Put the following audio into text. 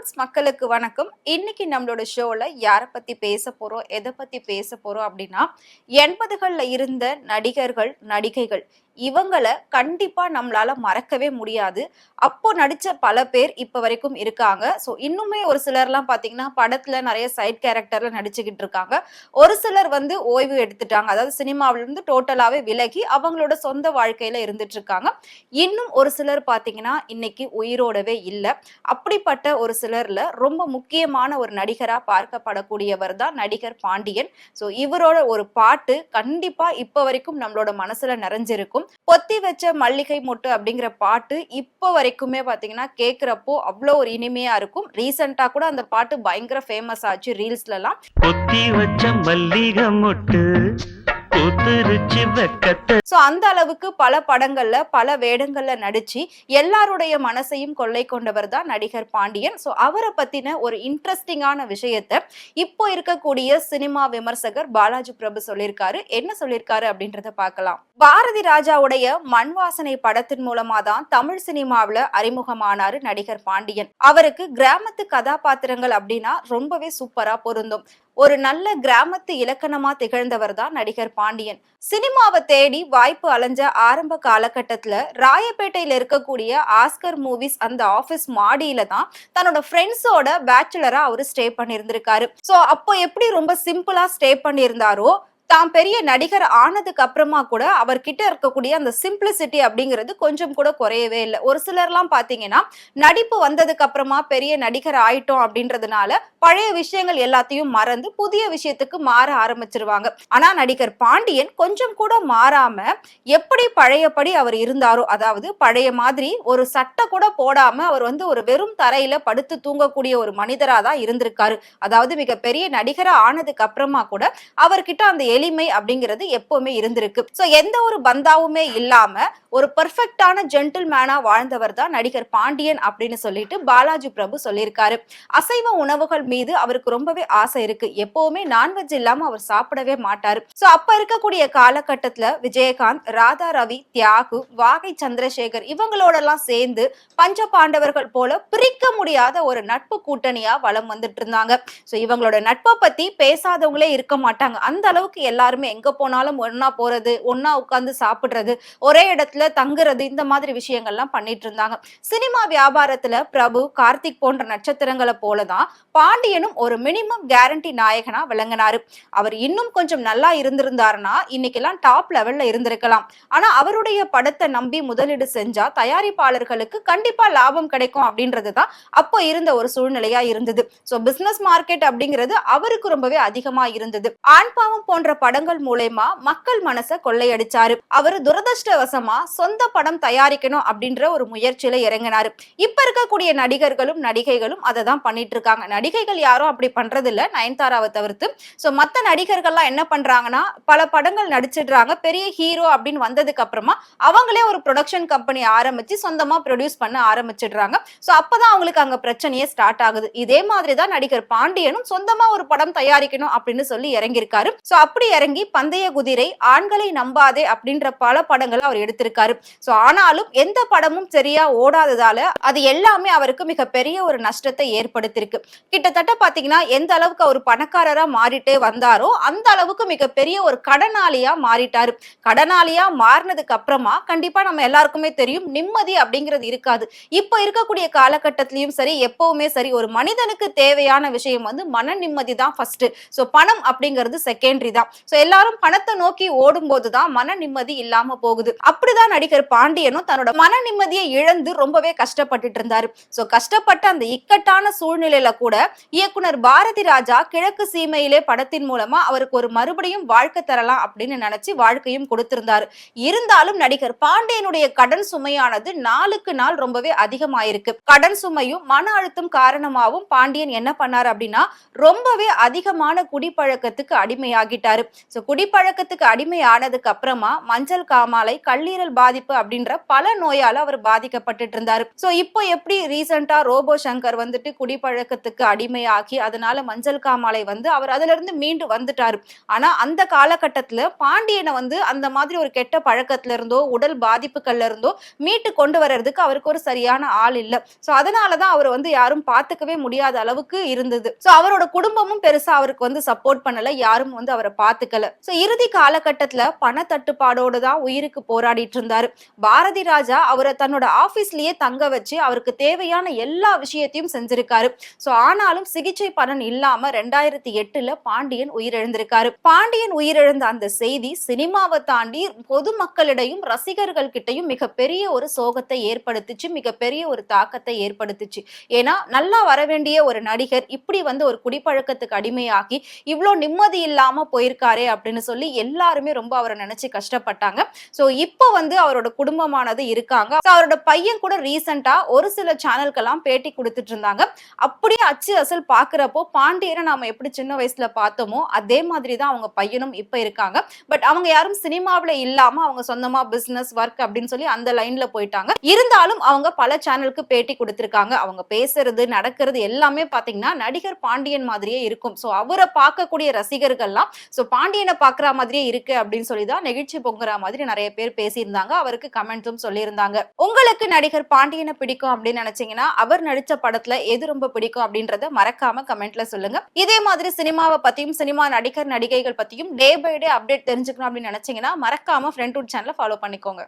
Roots மக்களுக்கு வணக்கம். இன்னைக்கு நம்மளோட ஷோல யாரை பத்தி பேச போறோம், எதை பத்தி பேச போறோம் அப்படின்னா 80கள்ல இருந்த நடிகர்கள், நடிகைகள் இவங்களை கண்டிப்பா நம்மளால மறக்கவே முடியாது. அப்போ நடிச்ச பல பேர் இப்ப வரைக்கும் இருக்காங்க. ஸோ இன்னுமே ஒரு சிலர்லாம் பாத்தீங்கன்னா படத்துல நிறைய சைட் கேரக்டர்ல நடிச்சுக்கிட்டு இருக்காங்க. ஒரு சிலர் வந்து ஓய்வு எடுத்துட்டாங்க. அதாவது சினிமாவில இருந்து டோட்டலாவே விலகி அவங்களோட சொந்த வாழ்க்கையில இருந்துட்டு இருக்காங்க. இன்னும் ஒரு சிலர் பாத்தீங்கன்னா இன்னைக்கு உயிரோடவே இல்ல. அப்படிப்பட்ட ஒரு சிலர்ல ரொம்ப முக்கியமான ஒரு நடிகரா பார்க்கப்படக்கூடியவர் தான் நடிகர் பாண்டியன். ஸோ இவரோட ஒரு பாட்டு கண்டிப்பா இப்ப வரைக்கும் நம்மளோட மனசுல நிறைஞ்சிருக்கும். பொத்தி வச்ச மல்லிகை மொட்டு அப்படிங்கிற பாட்டு இப்ப வரைக்குமே பாத்தீங்கன்னா கேக்குறப்போ அவ்வளோ ஒரு இனிமையா இருக்கும். ரீசெண்டா கூட அந்த பாட்டு பயங்கர ஃபேமஸ் ஆச்சு ரீல்ஸ்ல எல்லாம். பொத்தி வச்ச மல்லிகை மொட்டு சோ அந்த அளவுக்கு பல படங்கள்ல பல வேடங்கள்ல நடிச்சு எல்லாருடைய மனசையும் கொள்ளை கொண்டவர் தான் நடிகர் பாண்டியன். சோ அவரை பத்தின ஒரு இன்ட்ரெஸ்டிங்கான விஷயத்த இப்போ இருக்கக்கூடிய சினிமா விமர்சகர் பாலாஜி பிரபு சொல்லியிருக்காரு. என்ன சொல்லியிருக்காரு அப்படின்றத பார்க்கலாம். பாரதி ராஜாவுடைய மண் வாசனை படத்தின் மூலமா தான் தமிழ் சினிமாவில அறிமுகமானாரு நடிகர் பாண்டியன். அவருக்கு கிராமத்து கதாபாத்திரங்கள் அப்படின்னா ரொம்பவே சூப்பரா பொருந்தும். ஒரு நல்ல கிராமத்து இலக்கணமா திகழ்ந்தவர் தான் நடிகர் பாண்டியன். சினிமாவை தேடி வாய்ப்பு அலைஞ்ச ஆரம்ப காலகட்டத்துல ராயப்பேட்டையில இருக்கக்கூடிய ஆஸ்கர் மூவிஸ் அந்த ஆபீஸ் மாடியில தான் தன்னோட ஃப்ரெண்ட்ஸோட பேச்சுலரா அவரு ஸ்டே பண்ணியிருந்திருக்காரு. சோ அப்போ எப்படி ரொம்ப சிம்பிளா ஸ்டே பண்ணியிருந்தாரோ தான் பெரிய நடிகர் ஆனதுக்கு அப்புறமா கூட அவர்கிட்ட இருக்கக்கூடிய அந்த சிம்பிளிசிட்டி அப்படிங்கிறது கொஞ்சம் கூட குறையவே இல்லை. ஒரு சிலர்லாம் பாத்தீங்கன்னா நடிப்பு வந்ததுக்கு அப்புறமா பெரிய நடிகர் ஆயிட்டோம் அப்படின்றதுனால பழைய விஷயங்கள் எல்லாத்தையும் மறந்து புதிய விஷயத்துக்கு மாற ஆரம்பிச்சிருவாங்க. ஆனா நடிகர் பாண்டியன் கொஞ்சம் கூட மாறாம எப்படி பழையபடி அவர் இருந்தாரோ, அதாவது பழைய மாதிரி ஒரு சட்டை கூட போடாம அவர் வந்து ஒரு வெறும் தரையில படுத்து தூங்கக்கூடிய ஒரு மனிதரா தான் இருந்திருக்காரு. அதாவது மிகப்பெரிய நடிகரா ஆனதுக்கு அப்புறமா கூட அவர்கிட்ட அந்த எளிமை அப்படிங்கிறது எப்பவுமே இருந்திருக்கு. சோ எந்த ஒரு பந்தாவுமே இல்லாம ஒரு பெர்ஃபெக்டான ஜென்டில்மேனா வாழ்ந்தவர் தான் நடிகர் பாண்டியன் அப்படின்னு சொல்லிட்டு பாலாஜி பிரபு சொல்லியிருக்காரு. அசைவ உணவுகள் மீது அவருக்கு ரொம்பவே ஆசை இருக்கு. எப்பவுமே நான்வெஜ் இல்லாம அவர் சாப்பிடவே மாட்டாரு. சோ அப்ப இருக்கக்கூடிய காலகட்டத்துல விஜயகாந்த், ராதா ரவி, தியாகு, வாகை சந்திரசேகர் இவங்களோட எல்லாம் சேர்ந்து பஞ்ச பாண்டவர்கள் போல பிரிக்க முடியாத ஒரு நட்பு கூட்டணியா வலம் வந்துட்டு இருந்தாங்க. சோ இவங்களோட நட்பை பத்தி பேசாதவங்களே இருக்க மாட்டாங்க. அந்த அளவுக்கு எல்லாருமே எங்க போனாலும் ஒன்னா போறது, ஒன்னா உட்கார்ந்து சாப்பிடுறது, ஒரே இடத்துல தங்குறது, இந்த மாதிரி விஷயங்கள்லாம் பண்ணிட்டு இருந்தாங்க. சினிமா வியாபாரத்துல பிரபு, கார்த்திக் போன்ற நட்சத்திரங்களை போலதான் பாண்டியனும் ஒரு மினிமம் கேரண்டி நாயகனா விளங்கினாரு. அவர் இன்னும் கொஞ்சம் நல்லா இருந்திருந்தாருன்னா இன்னைக்கெல்லாம் டாப் லெவல்ல இருந்திருக்கலாம். ஆனா அவருடைய படத்தை நம்பி முதலீடு செஞ்சா தயாரிப்பாளர்களுக்கு கண்டிப்பா லாபம் கிடைக்கும் அப்படின்றதுதான் அப்போ இருந்த ஒரு சூழ்நிலையா இருந்தது. சோ பிசினஸ் மார்க்கெட் அப்படிங்கிறது அவருக்கு ரொம்பவே அதிகமா இருந்தது. ஆண்பாவம் போன்ற படங்கள் மூலமா மக்கள் மனசை கொள்ளையடிச்சாரு. அவரு துரதிருஷ்டவசமா சொந்த படம் தயாரிக்கணும் அப்படின்ற ஒரு முயற்சியில இறங்கினாரு. இப்ப இருக்கக்கூடிய நடிகர்களும் நடிகைகளும் அதை தான் பண்ணிட்டு இருக்காங்க. நடிகைகள் யாரும் அப்படி பண்றது இல்ல, நயன்தாராவை தவிர்த்து. சோ மத்த நடிகர்கள்லாம் என்ன பண்றாங்கன்னா பல படங்கள் நடிச்சிடுறாங்க. பெரிய ஹீரோ அப்படின்னு வந்ததுக்கு அப்புறமா அவங்களே ஒரு ப்ரொடக்ஷன் கம்பெனி ஆரம்பிச்சு சொந்தமா ப்ரொடியூஸ் பண்ண ஆரம்பிச்சிடுறாங்க. சோ அப்பதான் அவங்களுக்கு அங்க பிரச்சனையே ஸ்டார்ட் ஆகுது. இதே மாதிரிதான் நடிகர் பாண்டியனும் சொந்தமா ஒரு படம் தயாரிக்கணும் அப்படின்னு சொல்லி இறங்கியிருக்காரு. சோ அப்படி இறங்கி பந்தய குதிரை, ஆண்களை நம்பாதே அப்படின்ற பல படங்களை அவர் எடுத்திருக்காரு. சோ ஆனாலும் எந்த படமும் சரியா ஓடாததால அது எல்லாமே அவருக்கு மிகப்பெரிய ஒரு நஷ்டத்தை ஏற்படுத்திருக்கு. கிட்டத்தட்ட பாத்தீங்கன்னா எந்த அளவுக்கு அவர் பணக்காரரா மாறிட்டே வந்தாரோ அந்த அளவுக்கு மிகப்பெரிய ஒரு கடனாளியா மாறிட்டாரு. கடனாளியா மாறினதுக்கு அப்புறமா கண்டிப்பா நம்ம எல்லாருக்குமே தெரியும் நிம்மதி அப்படிங்கிறது இருக்காது. இப்ப இருக்கக்கூடிய காலகட்டத்திலயும் சரி, எப்பவுமே சரி, ஒரு மனிதனுக்கு தேவையான விஷயம் வந்து மன நிம்மதி தான் ஃபர்ஸ்ட். சோ பணம் அப்படிங்கிறது செகண்டரி தான். சோ எல்லாரும் பணத்தை நோக்கி ஓடும் போதுதான் மன நிம்மதி இல்லாம போகுது. அப்படிதான் நடிகர் பாண்டியனும் தன்னோட மன நிம்மதியை இழந்து ரொம்பவே கஷ்டப்பட்டுட்டு இருந்தாரு. சோ கஷ்டப்பட்ட அந்த இக்கட்டான சூழ்நிலையில கூட இயக்குனர் பாரதி ராஜா கிழக்கு சீமையிலே படத்தின் மூலமா அவருக்கு ஒரு மறுபடியும் வாழ்க்கை தரலாம் அப்படின்னு நினைச்சு வாழ்க்கையும் கொடுத்திருந்தாரு. இருந்தாலும் நடிகர் பாண்டியனுடைய கடன் சுமையானது நாளுக்கு நாள் ரொம்பவே அதிகமாயிருக்கு. கடன் சுமையும் மன அழுத்தம் காரணமாகவும் பாண்டியன் என்ன பண்ணாரு அப்படின்னா ரொம்பவே அதிகமான குடிப்பழக்கத்துக்கு அடிமையாகிட்டாரு. இருந்தாரு. சோ குடிப்பழக்கத்துக்கு அடிமை ஆனதுக்கு அப்புறமா மஞ்சள் காமாலை, கல்லீரல் பாதிப்பு அப்படின்ற பல நோயால அவர் பாதிக்கப்பட்டுட்டு இருந்தாரு. சோ இப்போ எப்படி ரீசெண்டா ரோபோ சங்கர் வந்துட்டு குடிப்பழக்கத்துக்கு அடிமையாகி அதனால மஞ்சள் காமாலை வந்து அவர் அதுல இருந்து மீண்டு வந்துட்டாரு. ஆனா அந்த காலகட்டத்துல பாண்டியனை வந்து அந்த மாதிரி ஒரு கெட்ட பழக்கத்துல இருந்தோ உடல் பாதிப்புகள்ல இருந்தோ மீட்டு கொண்டு வர்றதுக்கு அவருக்கு ஒரு சரியான ஆள் இல்ல. சோ அதனாலதான் அவர் வந்து யாரும் பாத்துக்கவே முடியாத அளவுக்கு இருந்தது. சோ அவரோட குடும்பமும் பெருசா அவருக்கு வந்து சப்போர்ட் பண்ணல, யாரும் வந்து அவரை பாத்துக்கல. சோ இறுதி காலகட்டத்துல பண தட்டுப்பாடோடு தான் உயிருக்கு போராடிட்டு இருந்தாரு. பாரதி ராஜா அவரை தன்னோட ஆபீஸ்லயே தங்க வச்சு அவருக்கு தேவையான எல்லா விஷயத்தையும் செஞ்சிருக்காரு. சோ ஆனாலும் சிகிச்சை பலன் இல்லாம 2008ல பாண்டியன் உயிரிழந்திருக்காரு. பாண்டியன் உயிரிழந்த அந்த செய்தி சினிமாவை தாண்டி பொதுமக்களிடையும் ரசிகர்கள் கிட்டையும் மிகப்பெரிய ஒரு சோகத்தை ஏற்படுத்துச்சு, மிகப்பெரிய ஒரு தாக்கத்தை ஏற்படுத்துச்சு. ஏன்னா நல்லா வரவேண்டிய ஒரு நடிகர் இப்படி வந்து ஒரு குடிப்பழக்கத்துக்கு அடிமையாகி இவ்வளோ நிம்மதி இல்லாம போயிருக்காரே அப்படின்னு சொல்லி எல்லாருமே ரொம்ப அவரை நினைச்சு கஷ்டப்பட்டாங்க. சோ இப்போ வந்து அவரோட குடும்பமானது இருக்காங்க. அவரோட பையன் கூட ரீசெண்டா ஒரு சில சேனல்கெல்லாம் பேட்டி கொடுத்துட்டு இருந்தாங்க. அப்படியே அச்சு அசல் பாக்குறப்போ பாண்டியனை நாம எப்படி சின்ன வயசுல பார்த்தோமோ அதே மாதிரி தான் அவங்க பையனும் இப்ப இருக்காங்க. பட் அவங்க யாரும் சினிமாவில இல்லாம அவங்க சொந்தமா பிசினஸ் ஒர்க் அப்படின்னு சொல்லி அந்த லைன்ல போயிட்டாங்க. இருந்தாலும் அவங்க பல சேனலுக்கு பேட்டி கொடுத்திருக்காங்க. அவங்க பேசுறது நடக்கிறது எல்லாமே பாத்தீங்கன்னா நடிகர் பாண்டியன் மாதிரியே இருக்கும். சோ அவரை பார்க்கக்கூடிய ரசிகர்கள்லாம் சோ பாண்டியனை பாக்குற மாதிரியே இருக்கு அப்படின்னு சொல்லிதான் நெகிழ்ச்சி பொங்குற மாதிரி நிறைய பேர் பேசியிருந்தாங்க. அவருக்கு கமெண்ட்ஸும் சொல்லியிருந்தாங்க. உங்களுக்கு நடிகர் பாண்டியனை பிடிக்கும் அப்படின்னு நினைச்சீங்கன்னா அவர் நடிச்ச படத்துல எது ரொம்ப பிடிக்கும் அப்படின்றத மறக்காம கமெண்ட்ல சொல்லுங்க. இதே மாதிரி சினிமாவை பத்தியும் சினிமா நடிகர் நடிகைகள் பத்தியும் டே பை டே அப்டேட் தெரிஞ்சுக்கணும் அப்படின்னு நினைச்சீங்கன்னா மறக்காம ஃப்ரெண்ட்வுட் சேனலை ஃபாலோ பண்ணிக்கோங்க.